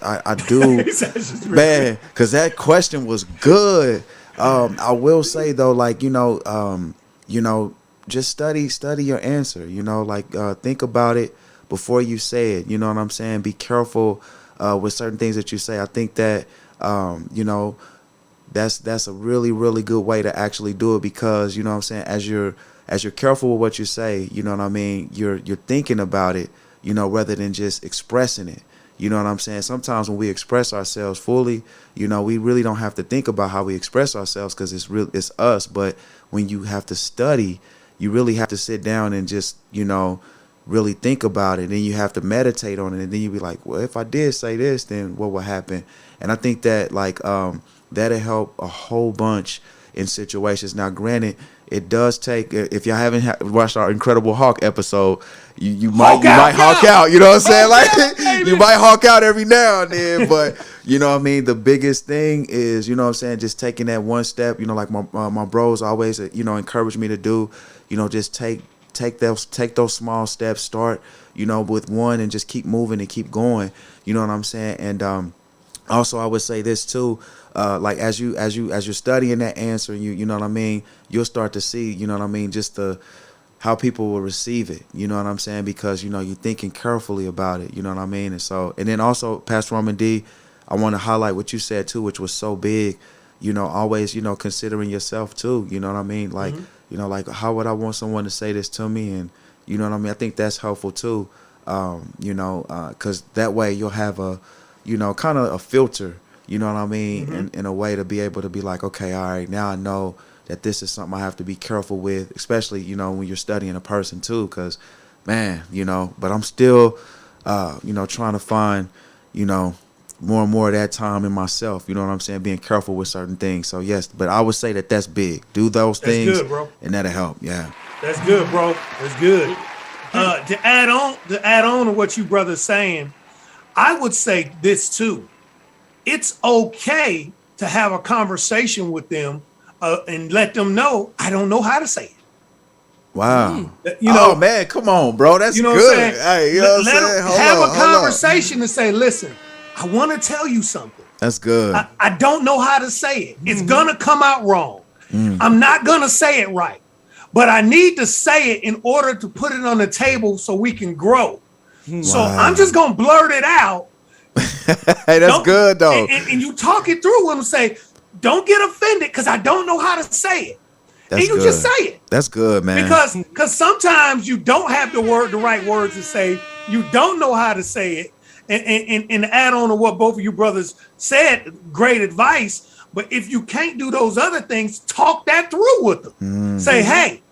man, because that question was good. I will say though, like just study your answer. Think about it before you say it. You know what I'm saying? Be careful with certain things that you say. I think that that's a really, really good way to actually do it, because as you're careful with what you say, you're thinking about it, rather than just expressing it. You know what I'm saying? Sometimes when we express ourselves fully, we really don't have to think about how we express ourselves, because it's us. But when you have to study, you really have to sit down and just really think about it. Then you have to meditate on it, and then you be like, well, if I did say this, then what would happen? And I think that that'll help a whole bunch in situations. Now, granted, it does take, if y'all haven't watched our Incredible Hulk episode, you might hawk out, you know what I'm saying? You might hawk out every now and then, but the biggest thing is, just taking that one step, like my bros always, encourage me to do, just take those small steps, start, with one, and just keep moving and keep going, you know what I'm saying? And also, I would say this too, as you're studying that answer, you know what I mean, you'll start to see, just how people will receive it, you know what I'm saying, because you're thinking carefully about it, you know what I mean. And then also, Pastor Roman D, I want to highlight what you said too, which was so big, always considering yourself too, you know what I mean, how would I want someone to say this to me, and you know what I mean. I think that's helpful too, because that way you'll have a kind of a filter, you know what I mean, in a way to be able to be like, okay, all right, now I know that this is something I have to be careful with, especially, when you're studying a person too, because, man, but I'm still, trying to find, more and more of that time in myself, you know what I'm saying, being careful with certain things. So, yes, but I would say that's big. Do those things, good, bro. And that'll help, yeah. That's good, bro. That's good. To add on to what you brothers saying, I would say this too. It's okay to have a conversation with them and let them know I don't know how to say it. Wow. Oh man, come on, bro. That's good. Hey, what I'm saying? Have a conversation and say, listen, I want to tell you something. That's good. I don't know how to say it. It's gonna come out wrong. I'm not gonna say it right, but I need to say it in order to put it on the table so we can grow. So I'm just gonna blurt it out. Hey, that's good though. And you talk it through with them. Say, don't get offended because I don't know how to say it. That's and you good. just say it. That's good, man. Because sometimes you don't have the right words to say. You don't know how to say it. And to add on to what both of you brothers said, great advice. But if you can't do those other things, talk that through with them. Say, hey,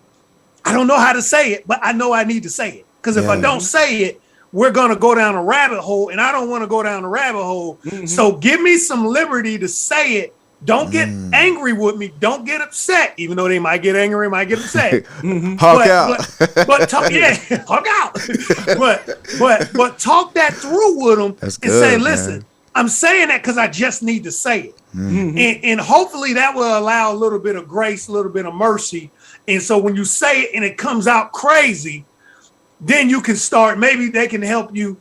I don't know how to say it, but I know I need to say it. Because if I don't say it, we're going to go down a rabbit hole, and I don't want to go down a rabbit hole. So give me some liberty to say it. Don't get angry with me. Don't get upset, even though they might get angry, might get upset. Hawk out. But talk, hawk out. but talk that through with them and say, listen, man, I'm saying that because I just need to say it. And hopefully that will allow a little bit of grace, a little bit of mercy. And so when you say it and it comes out crazy, then you can start, maybe they can help you,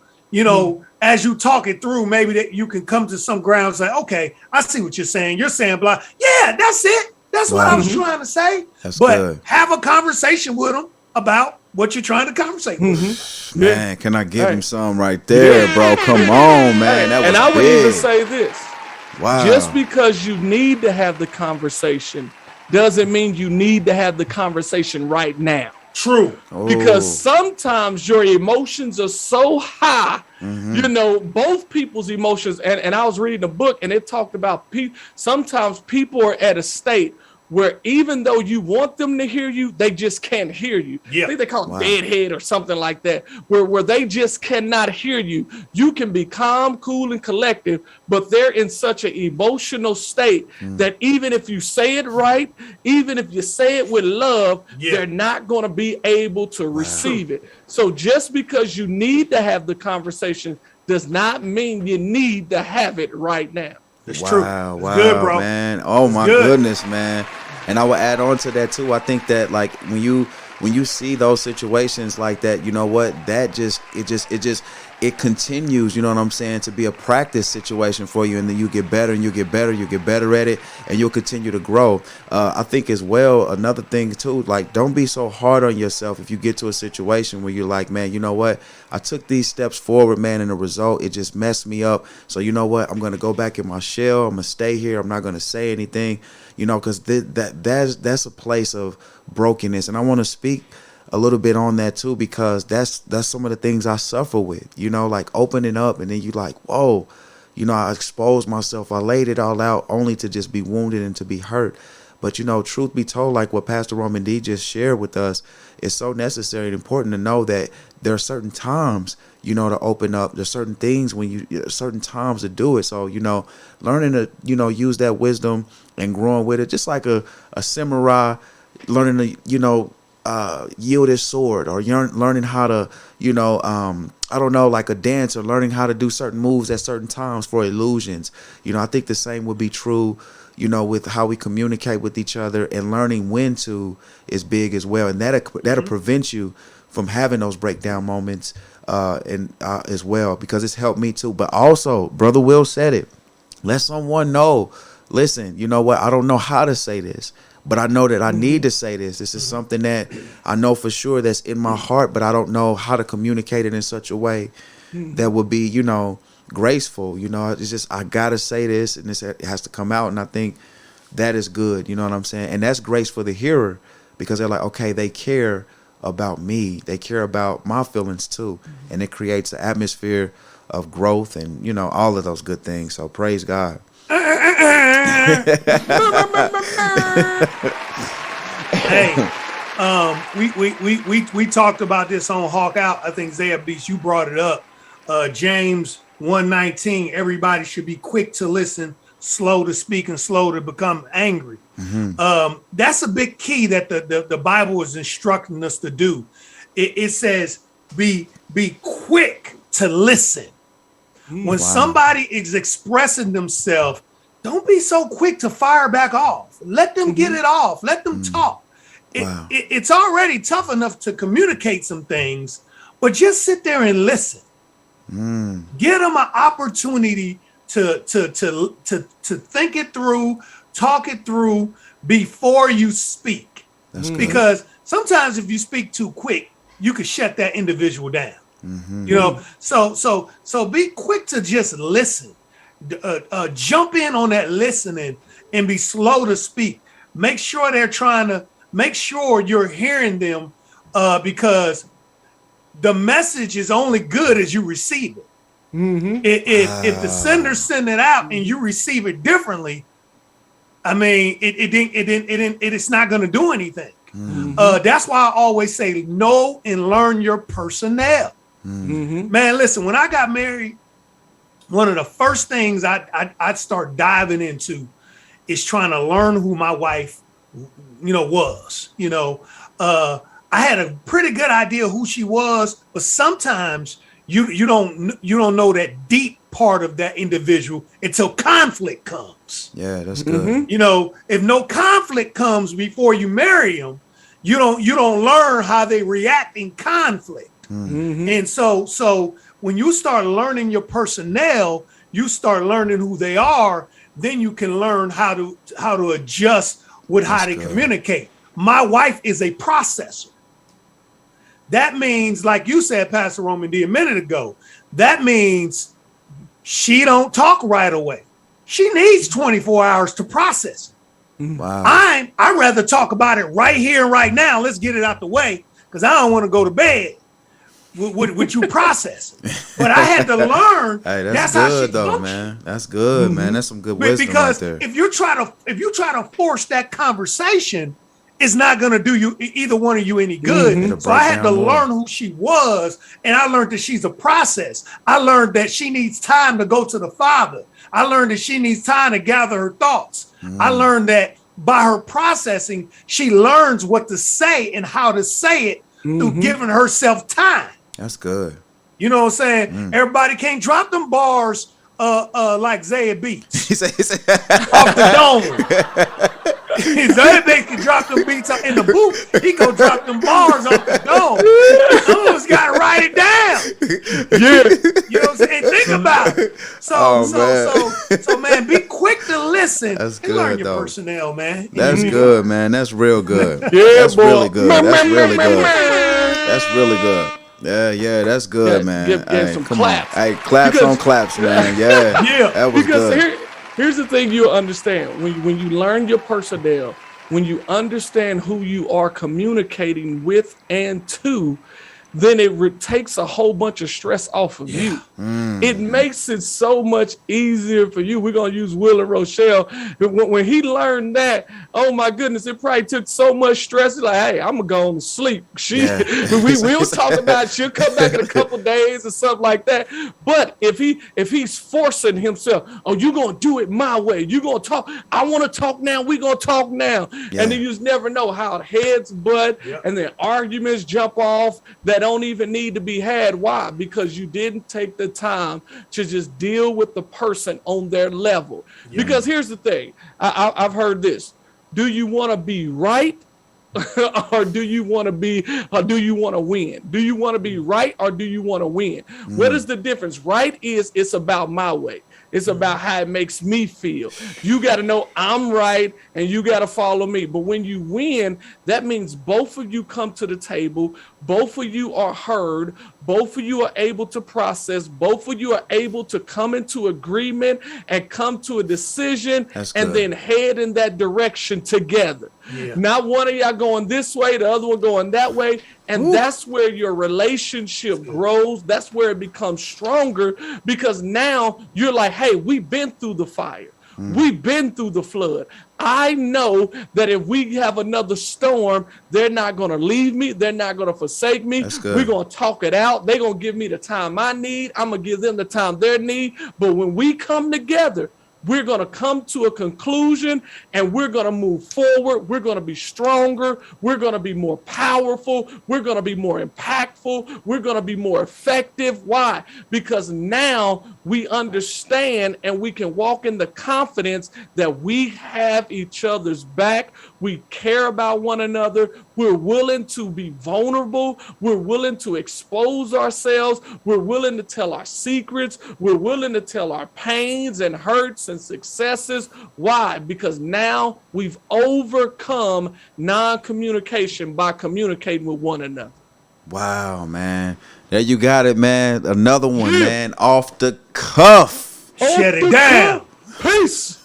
as you talk it through, maybe that you can come to some ground and say, okay, I see what you're saying. You're saying blah. Yeah, that's it. That's what I was trying to say. That's but good. Have a conversation with them about what you're trying to conversate with. Man, can I give him some right there, bro? Come on, man. That was and I would big. even say this. Wow. Just because you need to have the conversation doesn't mean you need to have the conversation right now. True. Because Oh. sometimes your emotions are so high, both people's emotions. And I was reading a book and it talked about sometimes people are at a state where even though you want them to hear you, they just can't hear you. Yeah. I think they call it Wow. deadhead or something like that, where they just cannot hear you. You can be calm, cool, and collective, but they're in such an emotional state that even if you say it right, even if you say it with love, they're not going to be able to receive it. So just because you need to have the conversation does not mean you need to have it right now. It's true. Wow, It's wow, good, bro. man. Oh It's my good. goodness, man. And I will add on to that too. I think that like when you see those situations like that, you know what? That it continues, you know what I'm saying, to be a practice situation for you, and then you get better and you get better at it, and you'll continue to grow. I think as well, another thing too, like don't be so hard on yourself if you get to a situation where you're like, man, you know what? I took these steps forward, man, and the result, it just messed me up. So you know what? I'm gonna go back in my shell. I'm gonna stay here. I'm not gonna say anything, because that's a place of brokenness, and I want to speak a little bit on that too, because that's some of the things I suffer with, like opening up, and then you like, whoa, I exposed myself, I laid it all out only to just be wounded and to be hurt. But truth be told, like what Pastor Roman D just shared with us, it's so necessary and important to know that there are certain times, to open up. There's certain things certain times to do it. So, learning to, use that wisdom and growing with it, just like a samurai learning to, yield his sword, or learning how to, I don't know, like a dancer learning how to do certain moves at certain times for illusions. I think the same would be true, with how we communicate with each other, and learning when to is big as well. And that'll prevent you from having those breakdown moments as well, because it's helped me too. But also, Brother Will said it. Let someone know, listen, you know what? I don't know how to say this, but I know that I need to say this. This is something that I know for sure that's in my heart, but I don't know how to communicate it in such a way that would be, graceful. It's just, I got to say this, and it has to come out. And I think that is good. You know what I'm saying? And that's grace for the hearer, because they're like, okay, they care about me. They care about my feelings too. And it creates an atmosphere of growth and, all of those good things. So praise God. Hey, we talked about this on Hawk Out. I think Zaya Beats, you brought it up. James 1:19. Everybody should be quick to listen, slow to speak, and slow to become angry. That's a big key that the Bible is instructing us to do. It says be quick to listen. When somebody is expressing themselves, don't be so quick to fire back off. Let them get it off. Let them talk. It's already tough enough to communicate some things, but just sit there and listen. Give them an opportunity to think it through, talk it through before you speak. Because sometimes if you speak too quick, you could shut that individual down. So be quick to just listen. Jump in on that listening and be slow to speak. Make sure you're hearing them, because the message is only good as you receive it. If the sender send it out and you receive it differently, I mean, it's not going to do anything. That's why I always say know and learn your personnel. Man, listen, when I got married, one of the first things I'd start diving into is trying to learn who my wife, was. I had a pretty good idea who she was, but sometimes you don't know that deep part of that individual until conflict comes. Yeah, that's good. If no conflict comes before you marry them, you don't learn how they react in conflict. And so when you start learning your personnel, you start learning who they are, then you can learn how to adjust with how they communicate. My wife is a processor. That means, like you said, Pastor Roman D, a minute ago, that means she don't talk right away. She needs 24 hours to process. Wow. I'd rather talk about it right here and right now. Let's get it out the way, because I don't want to go to bed with you processing. But I had to learn. Hey, that's good how she though, functions. man. That's good, man. That's some good wisdom Because right there. if you try to force that conversation, it's not gonna do you either one of you any good. So I had to learn who she was, and I learned that she's a process. I learned that she needs time to go to the Father. I learned that she needs time to gather her thoughts. I learned that by her processing, she learns what to say and how to say it through giving herself time. That's good. You know what I'm saying? Everybody can't drop them bars like Zaya Beats He said, off the dome. Zaya Beats can drop them beats up in the booth. He go drop them bars off the dome. Someone's got to write it down. Yeah. You know what I'm saying? Think about it. So man, be quick to listen. That's and learn good, your though. personnel, man. That's good, man. That's real good. Yeah, That's boy. really good. That's really good. That's really good. Yeah, that's good, man. Give Hey, some come claps. on. Hey, claps on claps, man. Yeah. Yeah. That was Because good. here's the thing you'll understand. When you learn your personnel, when you understand who you are communicating with and to, then it takes a whole bunch of stress off of you. It makes it so much easier for you. We're going to use Will and Rochelle. When he learned that, oh my goodness, it probably took so much stress. He's like, hey, I'm going to go on to sleep. We'll talk about it. She'll come back in a couple days or something like that. But if he's forcing himself, oh, you're going to do it my way. You're going to talk. I want to talk now. We're going to talk now. Yeah. And then you just never know how heads butt and then arguments jump off that don't even need to be had. Why? Because you didn't take the time to just deal with the person on their level. Because here's the thing. I've heard this. Do you want to be right? Or do you want to win? Do you want to be right or do you want to win? What is the difference? Right is it's about my way. It's about how it makes me feel. You got to know I'm right and you got to follow me. But when you win, that means both of you come to the table. Both of you are heard. Both of you are able to process. Both of you are able to come into agreement and come to a decision and then head in that direction together. Yeah. Not one of y'all going this way, the other one going that way. And that's where your relationship grows. That's where it becomes stronger, because now you're like, hey, we've been through the fire. We've been through the flood. I know that if we have another storm, they're not going to leave me. They're not going to forsake me. We're going to talk it out. They're going to give me the time I need. I'm going to give them the time they need. But when we come together, we're going to come to a conclusion and we're going to move forward. We're going to be stronger. We're going to be more powerful. We're going to be more impactful. We're going to be more effective. Why? Because now we understand and we can walk in the confidence that we have each other's back. We care about one another. We're willing to be vulnerable. We're willing to expose ourselves. We're willing to tell our secrets. We're willing to tell our pains and hurts and successes. Why? Because now we've overcome non-communication by communicating with one another. Wow, man. There you got it, man. Another one, man. Off the cuff. Shut it down. Peace.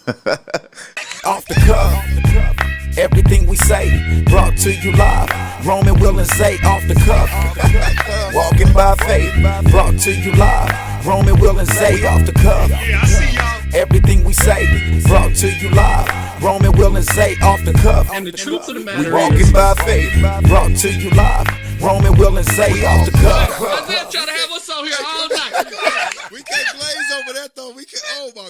Off the cuff. Everything we say brought to you live. Roman, Will, and Zay off the cuff. Walking by faith brought to you live. Roman, Will, and Zay off the cuff. Yeah, I see y'all. Everything we say brought to you live. Roman, Will, and Zay off the cuff. And the truth of the We matter walking is, by faith brought to you live. Roman, Will, and Zay off the cuff. Isaiah trying to have us on here all night. We can't glaze over that though. We can. Oh my